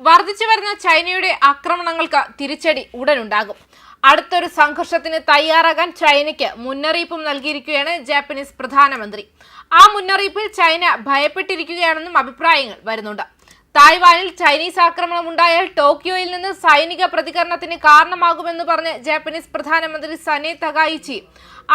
വർദ്ധിച്ചു വരുന്ന ചൈനയുടെ ആക്രമണങ്ങൾക്ക് തിരിച്ചടി ഉടനുണ്ടാകും. അടുത്തൊരു സംഘർഷത്തിന് തയ്യാറാകാൻ ചൈനയ്ക്ക് മുന്നറിയിപ്പും നൽകിയിരിക്കുകയാണ് ജാപ്പനീസ് പ്രധാനമന്ത്രി. ആ മുന്നറിയിപ്പിൽ ചൈന ഭയപ്പെട്ടിരിക്കുകയാണെന്നും അഭിപ്രായങ്ങൾ വരുന്നുണ്ട്. തായ്വാനിൽ ചൈനീസ് ആക്രമണം ഉണ്ടായാൽ ടോക്കിയോയിൽ നിന്ന് സൈനിക പ്രതികരണത്തിന് കാരണമാകുമെന്ന് പറഞ്ഞ് ജാപ്പനീസ് പ്രധാനമന്ത്രി സനെ തകായിച്ചി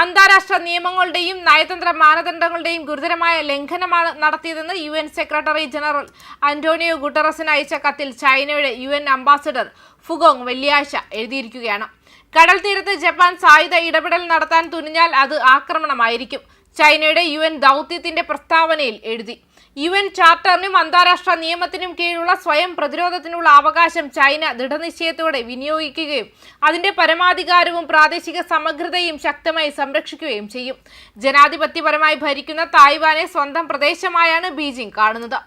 അന്താരാഷ്ട്ര നിയമങ്ങളുടെയും നയതന്ത്ര മാനദണ്ഡങ്ങളുടെയും ഗുരുതരമായ ലംഘനമാണ് നടത്തിയതെന്ന് UN സെക്രട്ടറി ജനറൽ അന്റോണിയോ ഗുട്ടറസിന് അയച്ച കത്തിൽ ചൈനയുടെ UN അംബാസഡർ ഫുഗോങ് വെള്ളിയാഴ്ച എഴുതിയിരിക്കുകയാണ്. കടൽ തീരത്ത് ജപ്പാൻ സായുധ ഇടപെടൽ നടത്താൻ തുനിഞ്ഞാൽ അത് ആക്രമണമായിരിക്കും. ചൈനയുടെ UN ദൗത്യത്തിന്റെ പ്രസ്താവനയിൽ എഴുതി. UN ചാർട്ടറിനും അന്താരാഷ്ട്ര നിയമത്തിനും കീഴിലുള്ള സ്വയം പ്രതിരോധത്തിനുള്ള അവകാശം ചൈന ദൃഢനിശ്ചയത്തോടെ വിനിയോഗിക്കുകയും അതിന്റെ പരമാധികാരവും പ്രാദേശിക സമഗ്രതയും ശക്തമായി സംരക്ഷിക്കുകയും ചെയ്യും. ജനാധിപത്യപരമായി ഭരിക്കുന്ന തായ്വാനെ സ്വന്തം പ്രദേശമായാണ് ബീജിംഗ് കാണുന്നത്.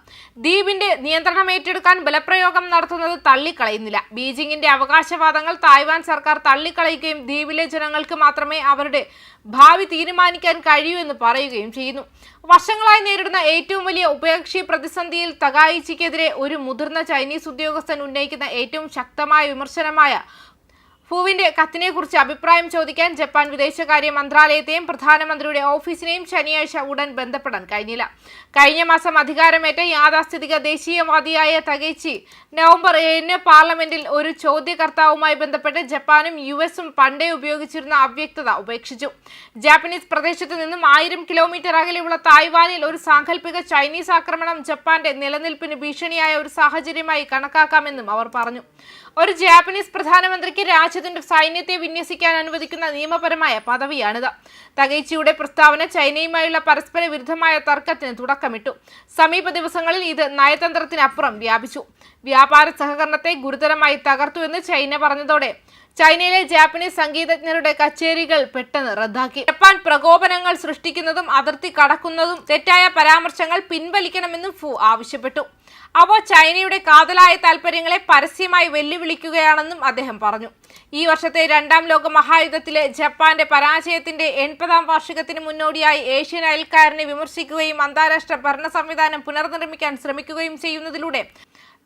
ദ്വീപിന്റെ നിയന്ത്രണം ഏറ്റെടുക്കാൻ ബലപ്രയോഗം നടത്തുന്നത് തള്ളിക്കളയുന്നില്ല. ബീജിംഗിന്റെ അവകാശവാദങ്ങൾ തായ്വാൻ സർക്കാർ തള്ളിക്കളയുകയും ദ്വീപിലെ ജനങ്ങൾക്ക് മാത്രമേ അവരുടെ ഭാവി തീരുമാനിക്കാൻ കഴിയൂ എന്ന് പറയുകയും ചെയ്യുന്നു. വർഷങ്ങളായി നേരിടുന്ന ഏറ്റവും വലിയ ഉഭയകക്ഷി പ്രതിസന്ധിയിൽ തകായിച്ചിക്കെതിരെ ഒരു മുതിർന്ന ചൈനീസ് ഉദ്യോഗസ്ഥൻ ഉന്നയിക്കുന്ന ഏറ്റവും ശക്തമായ വിമർശനമായ ഫുവിന്റെ കത്തിനെ കുറിച്ച് അഭിപ്രായം ചോദിക്കാൻ ജപ്പാൻ വിദേശകാര്യ മന്ത്രാലയത്തെയും പ്രധാനമന്ത്രിയുടെ ഓഫീസിനെയും ശനിയാഴ്ച ഉടൻ ബന്ധപ്പെടാൻ കഴിഞ്ഞില്ല. കഴിഞ്ഞ മാസം അധികാരമേറ്റ യാഥാസ്ഥിതിക ദേശീയവാദിയായ തകൈച്ചി നവംബർ 7 പാർലമെന്റിൽ ഒരു ചോദ്യകർത്താവുമായി ബന്ധപ്പെട്ട് ജപ്പാനും US-ഉം പണ്ടേ ഉപയോഗിച്ചിരുന്ന അവ്യക്തത ഉപേക്ഷിച്ചു. ജാപ്പനീസ് പ്രദേശത്ത് നിന്നും 1000 കിലോമീറ്റർ അകലെയുള്ള തായ്വാനിൽ ഒരു സാങ്കല്പിക ചൈനീസ് ആക്രമണം ജപ്പാന്റെ നിലനിൽപ്പിന് ഭീഷണിയായ ഒരു സാഹചര്യമായി കണക്കാക്കാമെന്നും അവർ പറഞ്ഞു. ഒരു ജാപ്പനീസ് പ്രധാനമന്ത്രിക്ക് രാജ്യത്തിന്റെ സൈന്യത്തെ വിന്യസിക്കാൻ അനുവദിക്കുന്ന നിയമപരമായ പദവിയാണിത്. തകൈച്ചിയുടെ പ്രസ്താവന ചൈനയുമായുള്ള പരസ്പര വിരുദ്ധമായ തർക്കത്തിന് തുടക്കമിട്ടു. സമീപ ദിവസങ്ങളിൽ ഇത് നയതന്ത്രത്തിനപ്പുറം വ്യാപിച്ചു. വ്യാപാര സഹകരണത്തെ ഗുരുതരമായി തകർത്തുവെന്ന് ചൈന പറഞ്ഞതോടെ ചൈനയിലെ ജാപ്പനീസ് സംഗീതജ്ഞരുടെ കച്ചേരികൾ പെട്ടെന്ന് റദ്ദാക്കി. ജപ്പാൻ പ്രകോപനങ്ങൾ സൃഷ്ടിക്കുന്നതും അതിർത്തി കടക്കുന്നതും തെറ്റായ പരാമർശങ്ങൾ പിൻവലിക്കണമെന്നും ഫു ആവശ്യപ്പെട്ടു. അവ ചൈനയുടെ കാതലായ താൽപര്യങ്ങളെ പരസ്യമായി വെല്ലുവിളിക്കുകയാണെന്നും അദ്ദേഹം പറഞ്ഞു. ഈ വർഷത്തെ 2ാം ലോക മഹായുദ്ധത്തിലെ ജപ്പാന്റെ പരാജയത്തിന്റെ 80ാം വാർഷികത്തിന് മുന്നോടിയായി ഏഷ്യൻ അയൽക്കാരനെ വിമർശിക്കുകയും അന്താരാഷ്ട്ര ഭരണ സംവിധാനം പുനർനിർമ്മിക്കാൻ ശ്രമിക്കുകയും ചെയ്യുന്നതിലൂടെ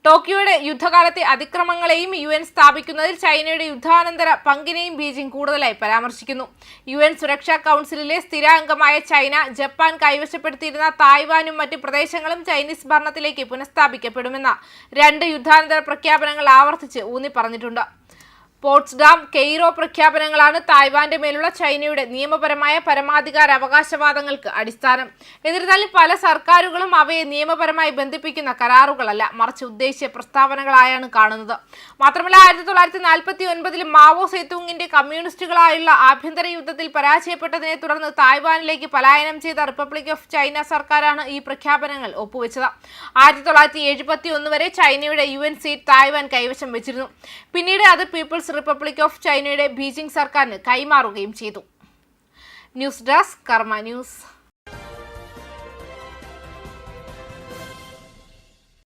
ടോക്കിയോയുടെ യുദ്ധകാലത്തെ അതിക്രമങ്ങളെയും UN സ്ഥാപിക്കുന്നതിൽ ചൈനയുടെ യുദ്ധാനന്തര പങ്കിനെയും ബീജിംഗ് കൂടുതലായി പരാമർശിക്കുന്നു. UN സുരക്ഷാ കൗൺസിലിലെ സ്ഥിരാംഗമായ ചൈന ജപ്പാൻ കൈവശപ്പെടുത്തിയിരുന്ന തായ്വാനും മറ്റ് പ്രദേശങ്ങളും ചൈനീസ് ഭരണത്തിലേക്ക് പുനഃസ്ഥാപിക്കപ്പെടുമെന്ന 2 യുദ്ധാനന്തര പ്രഖ്യാപനങ്ങൾ ആവർത്തിച്ച് ഊന്നി പറഞ്ഞിട്ടുണ്ട്. പോട്സ്ഡാം, കെയ്റോ പ്രഖ്യാപനങ്ങളാണ് തായ്വാന്റെ മേലുള്ള ചൈനയുടെ നിയമപരമായ പരമാധികാര അവകാശവാദങ്ങൾക്ക് അടിസ്ഥാനം. എന്നിരുന്നാലും പല സർക്കാരുകളും അവയെ നിയമപരമായി ബന്ധിപ്പിക്കുന്ന കരാറുകളല്ല, മറിച്ച് ഉദ്ദേശ്യ പ്രസ്താവനകളായാണ് കാണുന്നത്. മാത്രമല്ല 1949 മാവോ സേതുങ്ങിന്റെ കമ്മ്യൂണിസ്റ്റുകളായുള്ള ആഭ്യന്തര യുദ്ധത്തിൽ പരാജയപ്പെട്ടതിനെ തുടർന്ന് തായ്വാനിലേക്ക് പലായനം ചെയ്ത റിപ്പബ്ലിക് ഓഫ് ചൈന സർക്കാരാണ് ഈ പ്രഖ്യാപനങ്ങൾ ഒപ്പുവെച്ചത്. 1971 വരെ ചൈനയുടെ UN സീറ്റ് തായ്വാൻ കൈവശം വെച്ചിരുന്നു. പിന്നീട് അത് പീപ്പിൾസ് റിപ്പബ്ലിക് ഓഫ് ചൈനയുടെ ബീജിംഗ് സർക്കാരിന് കൈമാറുകയും ചെയ്തു. ന്യൂസ് ഡെസ്ക് കർമ്മ ന്യൂസ്.